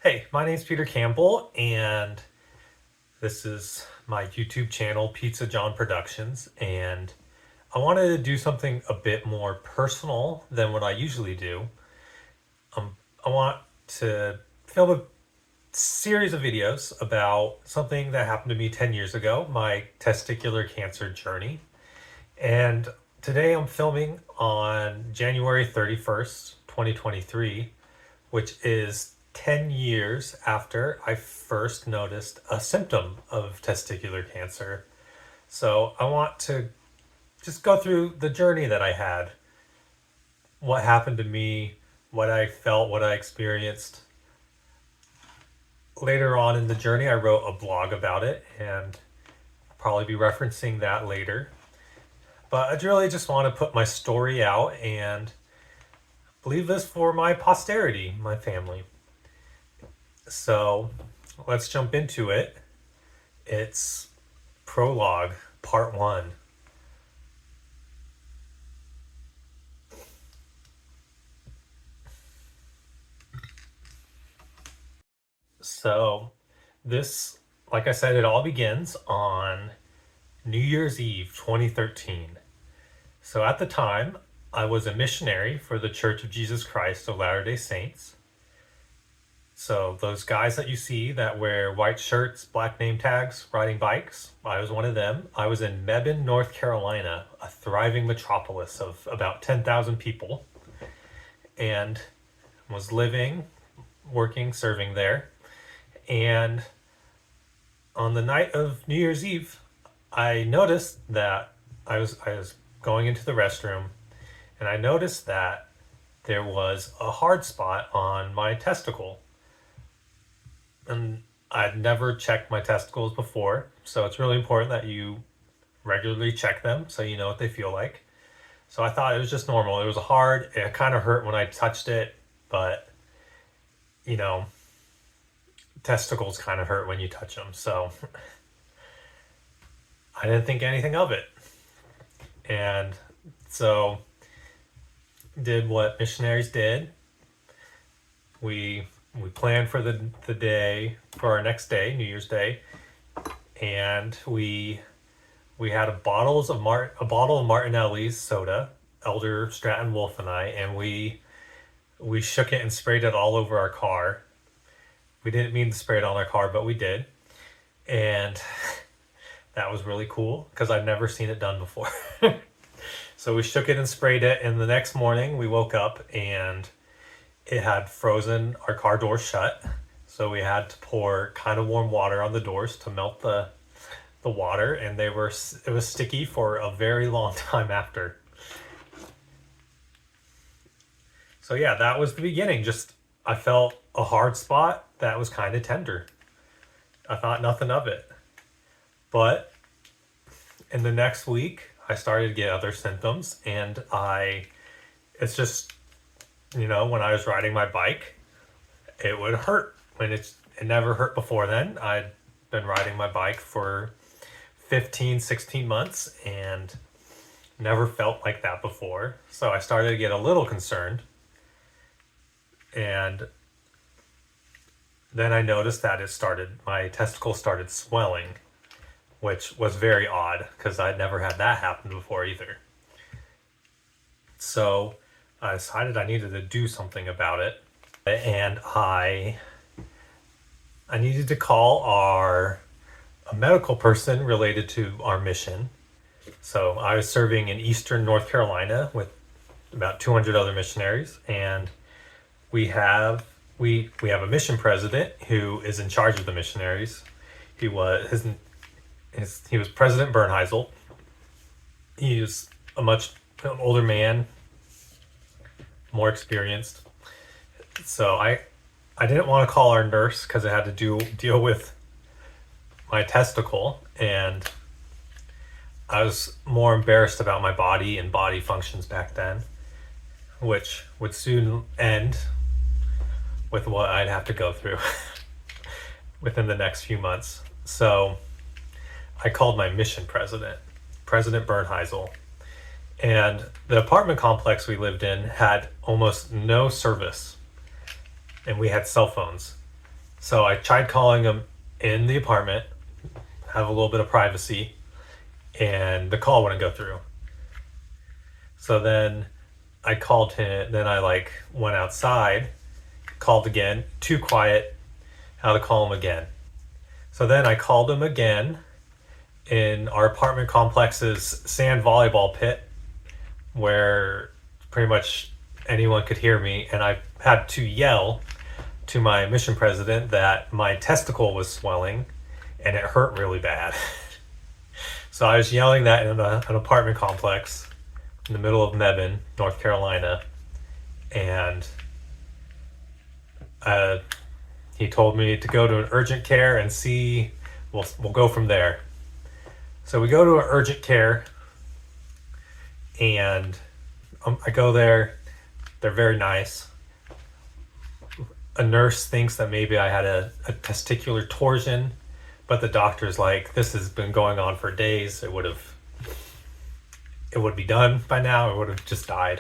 Hey, my name's Peter Campbell, and this is my YouTube channel, Pizza John Productions. And I wanted to do something a bit more personal than what I usually do. I want to film a series of videos about something that happened to me 10 years ago, my testicular cancer journey. And today I'm filming on January 31st, 2023, which is 10 years after I first noticed a symptom of testicular cancer. So I want to just go through the journey that I had, what happened to me, what I felt, what I experienced. Later on in the journey, I wrote a blog about it, and I'll probably be referencing that later. But I really just want to put my story out and leave this for my posterity, my family. So let's jump into it. It's Prologue, Part 1. So this, like I said, it all begins on New Year's Eve 2013. So at the time, I was a missionary for the Church of Jesus Christ of Latter-day Saints. So those guys that you see that wear white shirts, black name tags, riding bikes, I was one of them. I was in Mebane, North Carolina, a thriving metropolis of about 10,000 people, and was living, working, serving there. And on the night of New Year's Eve, I noticed that I was going into the restroom, and I noticed that there was a hard spot on my testicle. And I'd never checked my testicles before, so it's really important that you regularly check them so you know what they feel like. So I thought it was just normal. It was hard. It kind of hurt when I touched it, but you know, testicles kind of hurt when you touch them. So I didn't think anything of it. And so did what missionaries did. We planned for the day, for our next day, New Year's Day, and we had a bottle of Martinelli's soda, Elder Stratton Wolf and I, and we shook it and sprayed it all over our car. We didn't mean to spray it on our car, but we did, and that was really cool because I'd never seen it done before. So we shook it and sprayed it, and the next morning we woke up and it had frozen our car doors shut. So we had to pour kind of warm water on the doors to melt the water, and it was sticky for a very long time after. So yeah, that was the beginning. Just I felt a hard spot that was kind of tender. I thought nothing of it. But in the next week, I started to get other symptoms, and it's just, when I was riding my bike, it would hurt. It never hurt before then. I'd been riding my bike for 15, 16 months and never felt like that before. So I started to get a little concerned. And then I noticed that my testicle started swelling, which was very odd because I'd never had that happen before either. So I decided I needed to do something about it. And I needed to call a medical person related to our mission. So I was serving in Eastern North Carolina with about 200 other missionaries, and we have a mission president who is in charge of the missionaries. He was President Bernheisel. He was an older man, more experienced. So I didn't want to call our nurse because it had to deal with my testicle, and I was more embarrassed about my body and body functions back then, which would soon end with what I'd have to go through within the next few months. So I called my mission president, President Bernheisel, and the apartment complex we lived in had almost no service, and we had cell phones. So I tried calling him in the apartment, have a little bit of privacy, and the call wouldn't go through. So then I called him, then I like went outside, called again, too quiet, how to call him again. So then I called him again in our apartment complex's sand volleyball pit where pretty much anyone could hear me, and I had to yell to my mission president that my testicle was swelling and it hurt really bad. So I was yelling that in an apartment complex in the middle of Mebane, North Carolina, and uh, he told me to go to an urgent care and see. We'll go from there. So we go to an urgent care, and I go there. They're very nice. A nurse thinks that maybe I had a testicular torsion, but the doctor's like, this has been going on for days. It would be done by now. It would have just died.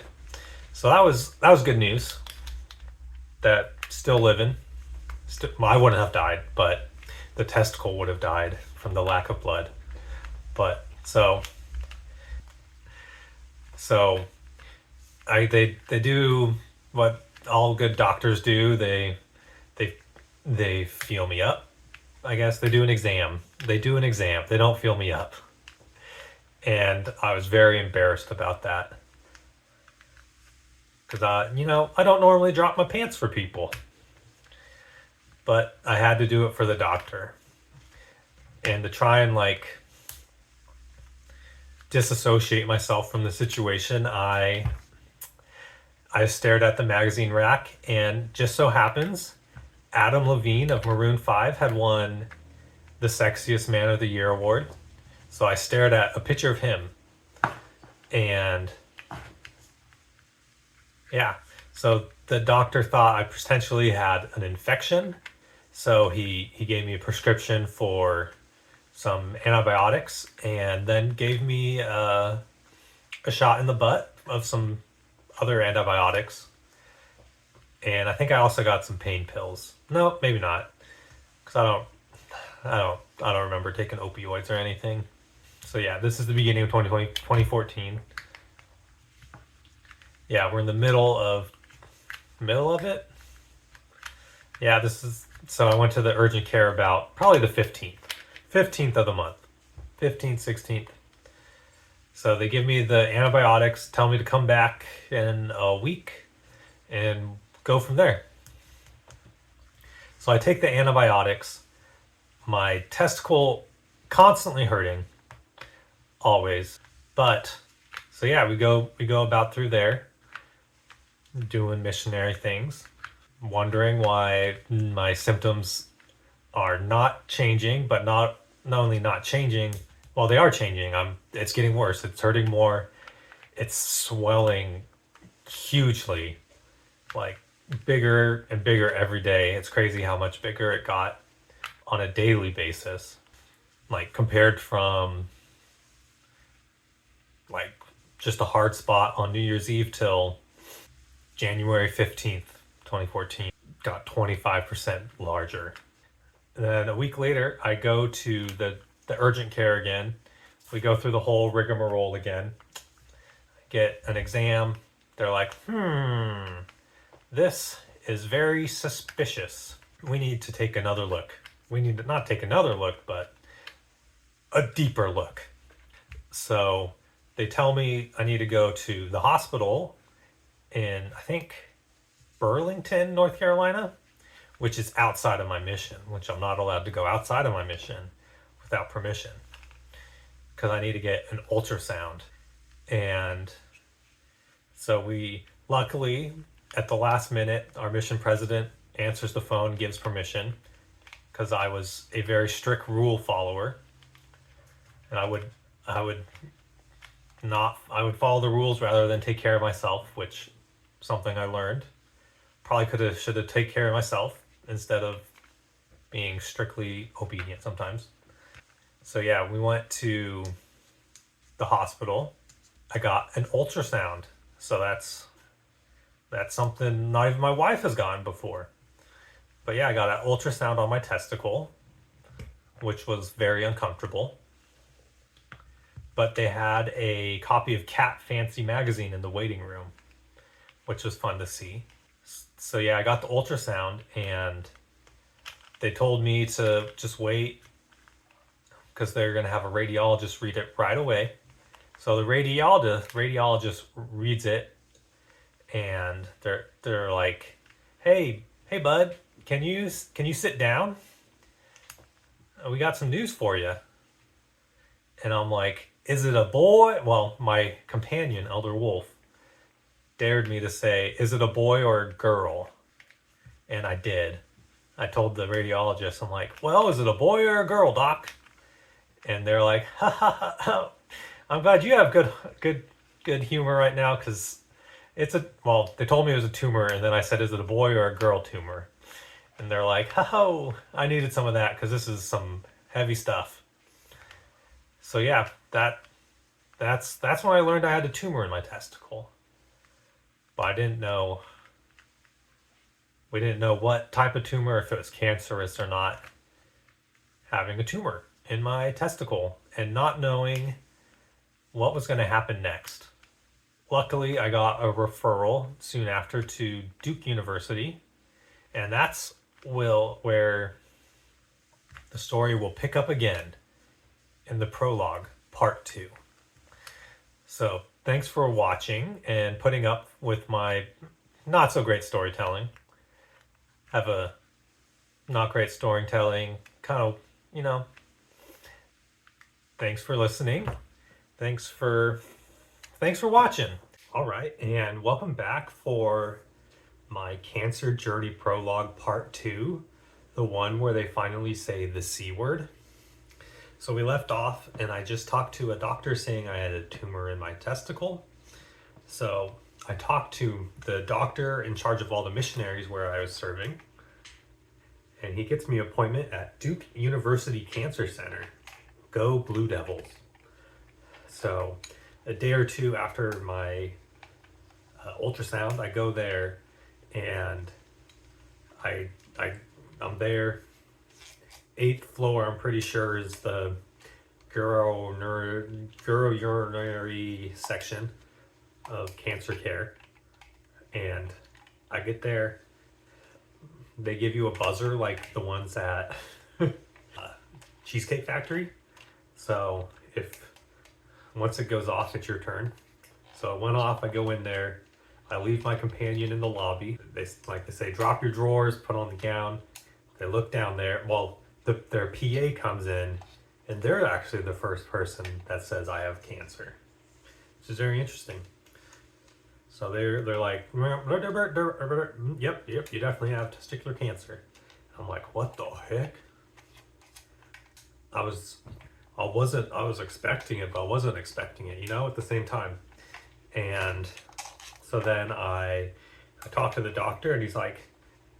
So that was good news. That still living. I wouldn't have died, but the testicle would have died from the lack of blood. But so they do what all good doctors do. They they feel me up. I guess they do an exam. They do an exam. They don't feel me up. And I was very embarrassed about that because I don't normally drop my pants for people, but I had to do it for the doctor. And to try and like disassociate myself from the situation, I stared at the magazine rack, and just so happens Adam Levine of Maroon 5 had won the Sexiest Man of the Year award. So I stared at a picture of him, and yeah, so the doctor thought I potentially had an infection. So he gave me a prescription for some antibiotics and then gave me a shot in the butt of some other antibiotics. And I think I also got some pain pills. No, maybe not, because I don't remember taking opioids or anything. So yeah, this is the beginning of 2014. Yeah, we're in the middle of it. Yeah, this is so I went to the urgent care about probably the 15th of the month. 15th, 16th. So they give me the antibiotics, tell me to come back in a week and go from there. So I take the antibiotics. My testicle constantly hurting, always. But so yeah, we go about through there, doing missionary things, wondering why my symptoms are not changing, but not only not changing, well, they are changing. It's getting worse. It's hurting more. It's swelling hugely, like bigger and bigger every day. It's crazy how much bigger it got on a daily basis. Like compared from like just a hard spot on New Year's Eve till January 15th, 2014, got 25% larger. And then a week later, I go to the urgent care again. We go through the whole rigmarole again. Get an exam. They're like, this is very suspicious. We need to take another look. We need to not take another look, but a deeper look. So they tell me I need to go to the hospital in, I think, Burlington, North Carolina, which is outside of my mission, which I'm not allowed to go outside of my mission without permission because I need to get an ultrasound. And so we, luckily, at the last minute, our mission president answers the phone, gives permission, because I was a very strict rule follower, and I would follow the rules rather than take care of myself, which something I learned. Probably should have taken care of myself instead of being strictly obedient sometimes. So yeah, we went to the hospital. I got an ultrasound. So that's something not even my wife has gotten before. But yeah, I got an ultrasound on my testicle, which was very uncomfortable. But they had a copy of Cat Fancy magazine in the waiting room, which was fun to see. So yeah, I got the ultrasound and they told me to just wait because they're going to have a radiologist read it right away. So the radiologist reads it and they're like, "Hey bud, can you sit down? We got some news for you." And I'm like, "Is it a boy?" Well, my companion, Elder Wolf, dared me to say, "Is it a boy or a girl?" And I did. I told the radiologist, I'm like, "Well, is it a boy or a girl, doc?" And they're like, "Ha ha ha, ha. I'm glad you have good humor right now because well, they told me it was a tumor, and then I said, "Is it a boy or a girl tumor?" And they're like, "Oh, I needed some of that because this is some heavy stuff." So yeah, that's when I learned I had a tumor in my testicle. But we didn't know what type of tumor, if it was cancerous or not. Having a tumor in my testicle and not knowing what was going to happen next. Luckily, I got a referral soon after to Duke University, and that's where the story will pick up again in the prologue, part 2. So, thanks for watching and putting up with my not so great storytelling. Have a not great storytelling, kind of, you know. Thanks for listening. Thanks for watching. All right, and welcome back for my Cancer Journey Prologue Part 2, the one where they finally say the C word. So we left off, and I just talked to a doctor saying I had a tumor in my testicle. So I talked to the doctor in charge of all the missionaries where I was serving, and he gets me an appointment at Duke University Cancer Center. Go Blue Devils. So a day or two after my ultrasound, I go there, and I'm there. 8th floor, I'm pretty sure, is the urinary section of cancer care. And I get there. They give you a buzzer like the ones at Cheesecake Factory. So once it goes off, it's your turn. So it went off. I go in there. I leave my companion in the lobby. They say, drop your drawers, put on the gown. They look down there. Well, their PA comes in, and they're actually the first person that says I have cancer, which is very interesting. So they're like, yep, you definitely have testicular cancer. I'm like, what the heck? I was expecting it, but I wasn't expecting it, at the same time. And so then I talked to the doctor, and he's like,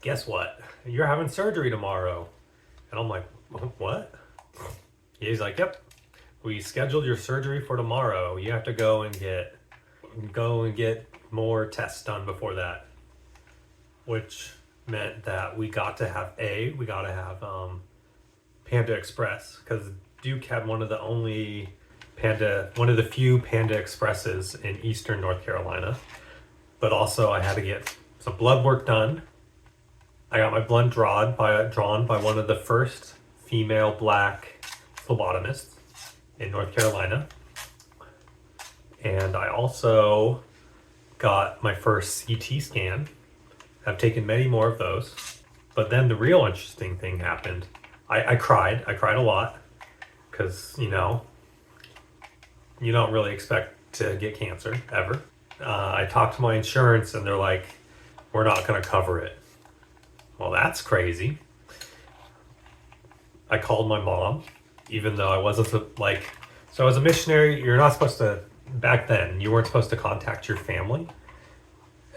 guess what? You're having surgery tomorrow. And I'm like, what? He's like, yep, we scheduled your surgery for tomorrow. You have to go and get more tests done before that. Which meant that we got to have Panda Express, because Duke had one of the few Panda Expresses in eastern North Carolina. But also I had to get some blood work done. I got my blood drawn by one of the first female black phlebotomists in North Carolina. And I also got my first CT scan. I've taken many more of those. But then the real interesting thing happened. I cried. I cried a lot because, you don't really expect to get cancer ever. I talked to my insurance, and they're like, we're not going to cover it. Well, that's crazy. I called my mom, even though I wasn't so as a missionary, you're not supposed to, back then, you weren't supposed to contact your family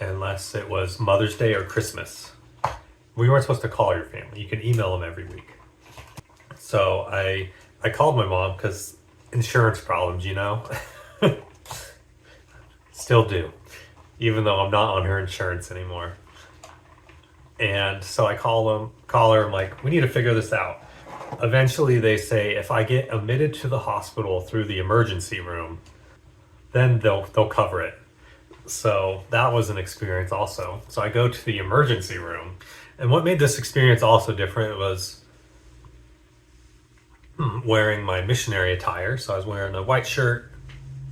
unless it was Mother's Day or Christmas. We weren't supposed to call your family. You could email them every week. So I called my mom because insurance problems, Still do, even though I'm not on her insurance anymore. And so I call her, I'm like, we need to figure this out. Eventually they say if I get admitted to the hospital through the emergency room, then they'll cover it. So that was an experience also. So I go to the emergency room. And what made this experience also different was wearing my missionary attire. So I was wearing a white shirt,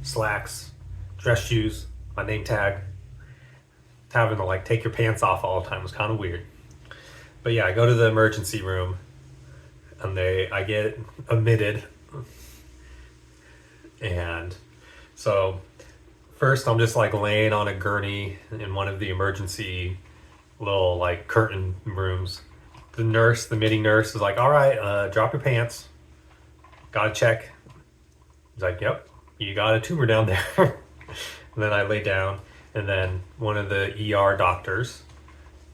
slacks, dress shoes, my name tag. Having to like take your pants off all the time was kind of weird. But yeah, I go to the emergency room and I get admitted. And so first I'm just like laying on a gurney in one of the emergency little like curtain rooms. The admitting nurse is like, all right, drop your pants. Gotta check. He's like, yep, you got a tumor down there. And then I lay down, and then one of the ER doctors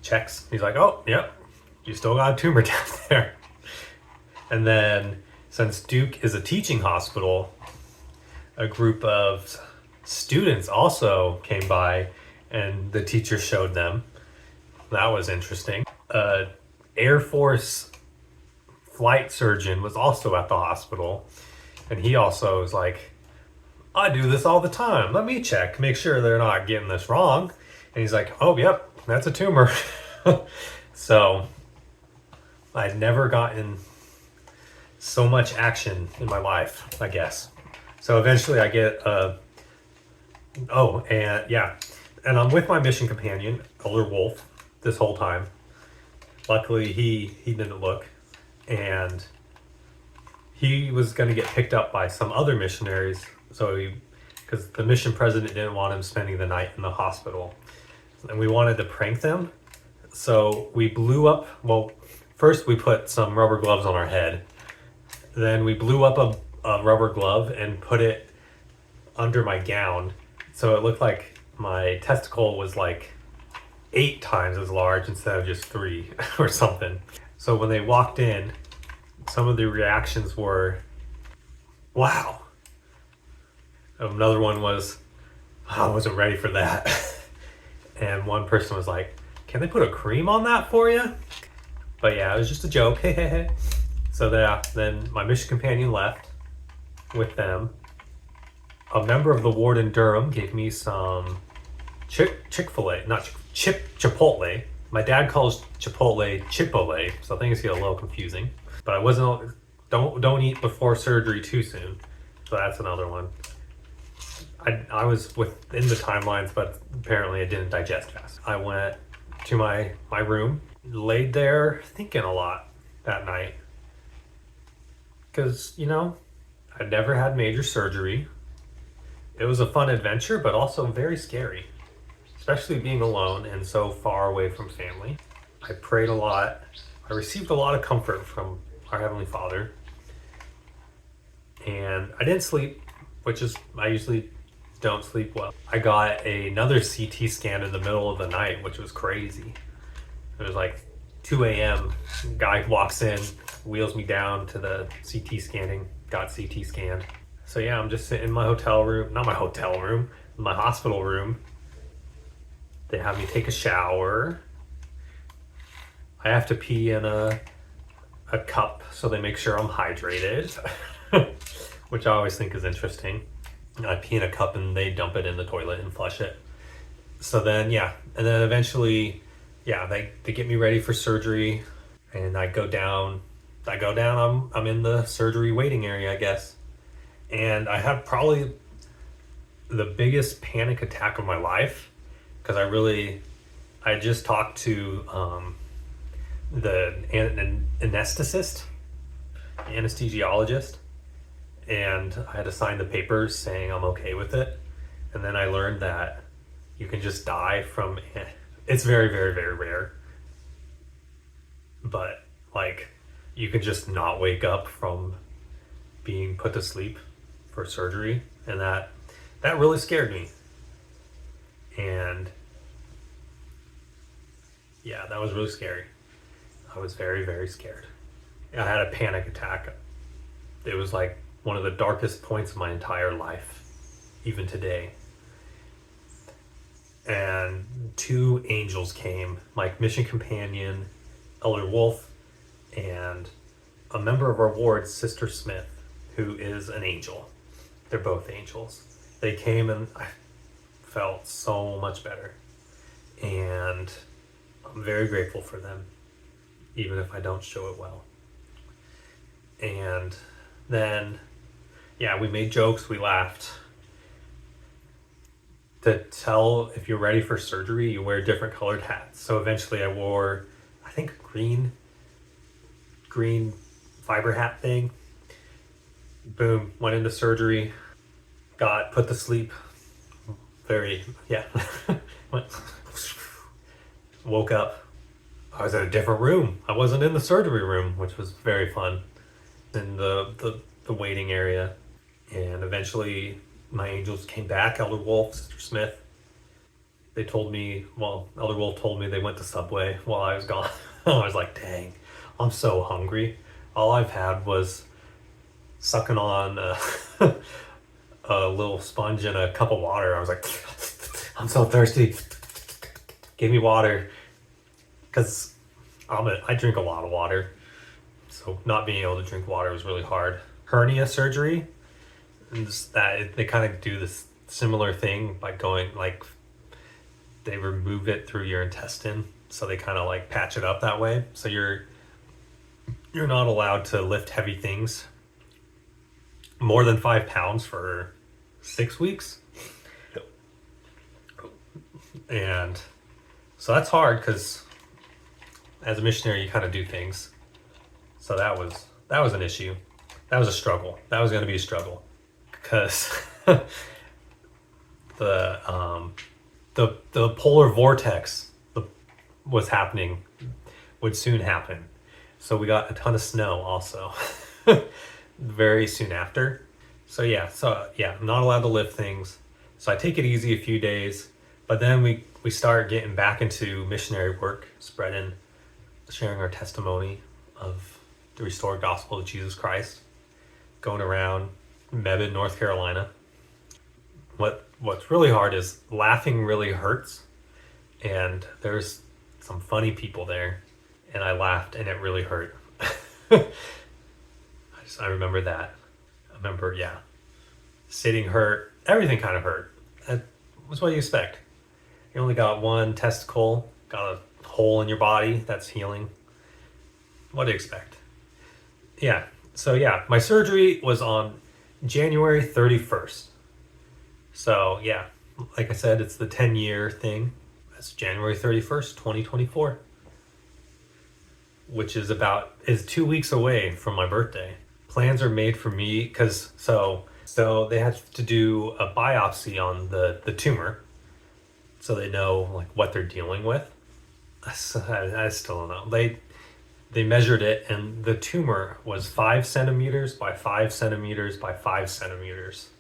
checks. He's like, oh, yep, you still got a tumor down there. And then since Duke is a teaching hospital, a group of students also came by and the teacher showed them. That was interesting. Air Force flight surgeon was also at the hospital, and he also was like, I do this all the time. Let me check, make sure they're not getting this wrong. And he's like, oh, yep, that's a tumor. So I'd never gotten so much action in my life, I guess. So eventually I get and I'm with my mission companion, Elder Wolf, this whole time. Luckily he didn't look, and he was going to get picked up by some other missionaries. So because the mission president didn't want him spending the night in the hospital, and we wanted to prank them. So we blew up, well, first we put some rubber gloves on our head. Then we blew up a rubber glove and put it under my gown. So it looked like my testicle was like 8 times as large instead of just 3 or something. So when they walked in, some of the reactions were, wow. Another one was, I wasn't ready for that. And one person was like, can they put a cream on that for you? But yeah, it was just a joke. So then my mission companion left with them. A member of the ward in Durham gave me some Chick-fil-A, not Chipotle. My dad calls Chipotle, so things get a little confusing. But I wasn't, don't eat before surgery too soon. So that's another one. I was within the timelines, but apparently it didn't digest fast. I went to my room, laid there thinking a lot that night. Because, I'd never had major surgery. It was a fun adventure, but also very scary, especially being alone and so far away from family. I prayed a lot. I received a lot of comfort from our Heavenly Father. And I didn't sleep, I usually don't sleep well. I got another CT scan in the middle of the night, which was crazy. It was like 2 a.m. Guy walks in, wheels me down to the CT scanning, got CT scanned. So yeah, I'm just sitting in my hotel room, not my hotel room, my hospital room. They have me take a shower. I have to pee in a cup so they make sure I'm hydrated, which I always think is interesting. I pee in a cup and they dump it in the toilet and flush it. So then, and then eventually, they get me ready for surgery, and I go down, I'm in the surgery waiting area, I guess. And I have probably the biggest panic attack of my life, because I just talked to the anesthetist, anesthesiologist, and I had to sign the papers saying I'm okay with it. And then I learned that you can just die from, it's very, very, very rare, but like you can just not wake up from being put to sleep for surgery. And that really scared me. And yeah, that was really scary. I was very, very scared. I had a panic attack. It was like one of the darkest points of my entire life, even today. and two angels came, my mission companion, Elder Wolf, and a member of our ward, Sister Smith, who is an angel. They're both angels. They came and I felt so much better. And I'm very grateful for them, even if I don't show it well. And then, yeah, we made jokes, we laughed. To tell if you're ready for surgery, you wear different colored hats. So eventually I wore, I think, green fiber hat thing. Boom, went into surgery, got put to sleep. Yeah. Woke up. I was in a different room. I wasn't in the surgery room, which was very fun. In the waiting area. And eventually my angels came back, Elder Wolf, Sister Smith. They told me, well, Elder Wolf told me they went to Subway while I was gone. I was like, dang, I'm so hungry. All I've had was sucking on a little sponge and a cup of water. I was like, I'm so thirsty. Give me water. Because I drink a lot of water. So not being able to drink water was really hard. Hernia surgery, they kind of do this similar thing by going like, they remove it through your intestine. So they kind of like patch it up that way. So you're not allowed to lift heavy things more than 5 pounds for 6 weeks. And so that's hard because as a missionary, you kind of do things. So that was an issue. That was a struggle. That was going to be a struggle because the polar vortex was happening, would soon happen. So we got a ton of snow also very soon after. So yeah, I'm not allowed to lift things. So I take it easy a few days, but then we start getting back into missionary work, sharing our testimony of the restored gospel of Jesus Christ, going around Mebane, North Carolina. What's really hard is laughing really hurts, and there's some funny people there, and I laughed and it really hurt. I remember that. I remember, yeah, sitting hurt, everything kind of hurt. That was what you expect. You only got one testicle, got a hole in your body that's healing. What do you expect? Yeah, so yeah, my surgery was on January 31st. So yeah, like I said, it's the 10-year thing. That's January 31st, 2024, which is 2 weeks away from my birthday. Plans are made for me because so they had to do a biopsy on the tumor, so they know like what they're dealing with. I still don't know. They measured it, and the tumor was 5 centimeters by 5 centimeters by 5 centimeters,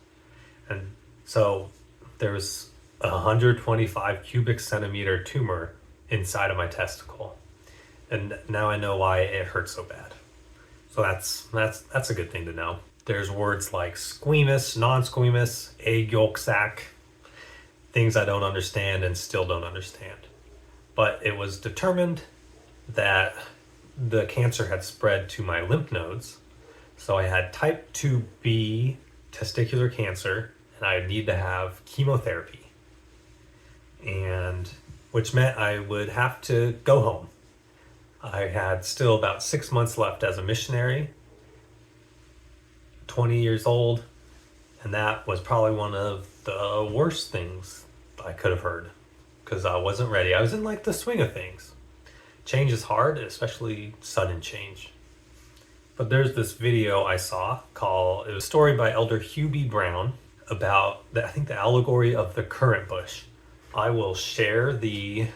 and so there was a 125 cubic centimeter tumor inside of my testicle, and now I know why it hurts so bad. So that's a good thing to know. There's words like squamous, non-squamous, egg yolk sac, things I don't understand and still don't understand. But it was determined that the cancer had spread to my lymph nodes. So I had type 2B testicular cancer, and I need to have chemotherapy. And which meant I would have to go home. I had still about 6 months left as a missionary, 20 years old, and that was probably one of the worst things I could have heard because I wasn't ready. I was in like the swing of things. Change is hard, especially sudden change. But there's this video I saw it was a story by Elder Hugh B. Brown about I think the allegory of the currant bush. I will share the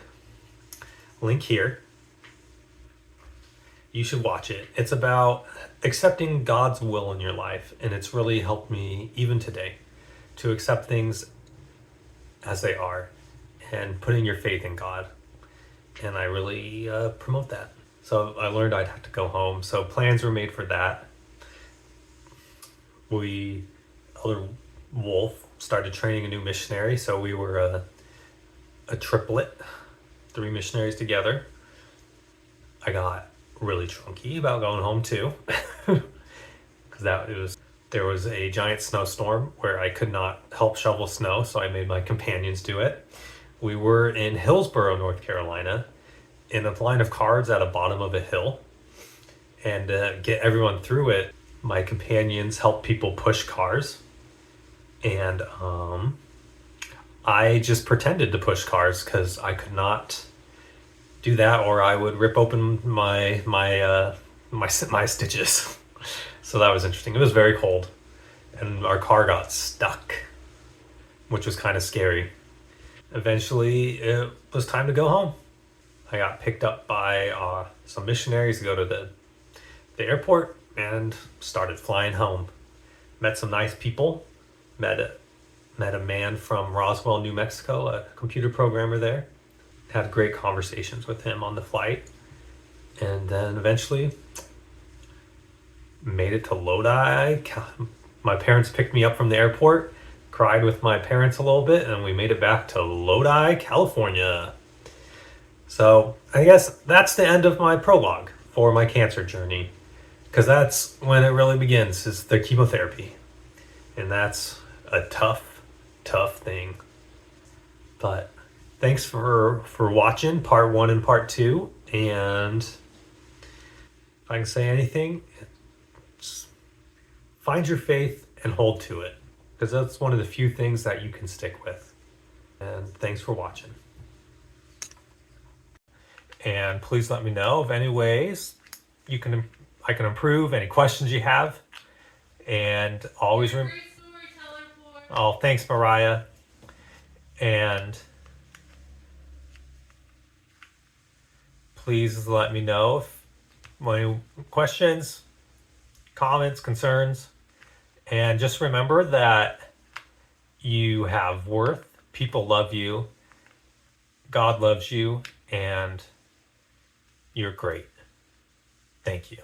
link here. You should watch it. It's about accepting God's will in your life, and it's really helped me even today to accept things as they are and putting your faith in God. And I really promote that. So I learned I'd have to go home. So plans were made for that. Elder Wolf started training a new missionary. So we were a a triplet, 3 missionaries together. I got really chunky about going home too, because there was a giant snowstorm where I could not help shovel snow, so I made my companions do it. We were in Hillsborough, North Carolina, in a line of cars at the bottom of a hill, and to get everyone through it, my companions helped people push cars, and I just pretended to push cars because I could not do that, or I would rip open my stitches. So that was interesting. It was very cold, and our car got stuck, which was kind of scary. Eventually, it was time to go home. I got picked up by some missionaries to go to the airport and started flying home. Met some nice people. Met a man from Roswell, New Mexico, a computer programmer there. Had great conversations with him on the flight, and then eventually made it to Lodi. My parents picked me up from the airport, cried with my parents a little bit, and we made it back to Lodi, California. So I guess that's the end of my prologue for my cancer journey, because that's when it really begins, is the chemotherapy. And that's a tough thing. But thanks for watching part 1 and part 2. And if I can say anything, just find your faith and hold to it, because that's one of the few things that you can stick with. And thanks for watching. And please let me know of any ways I can improve, any questions you have. And always oh, thanks, Mariah. And please let me know if any questions, comments, concerns. And just remember that you have worth, people love you, God loves you, and you're great. Thank you.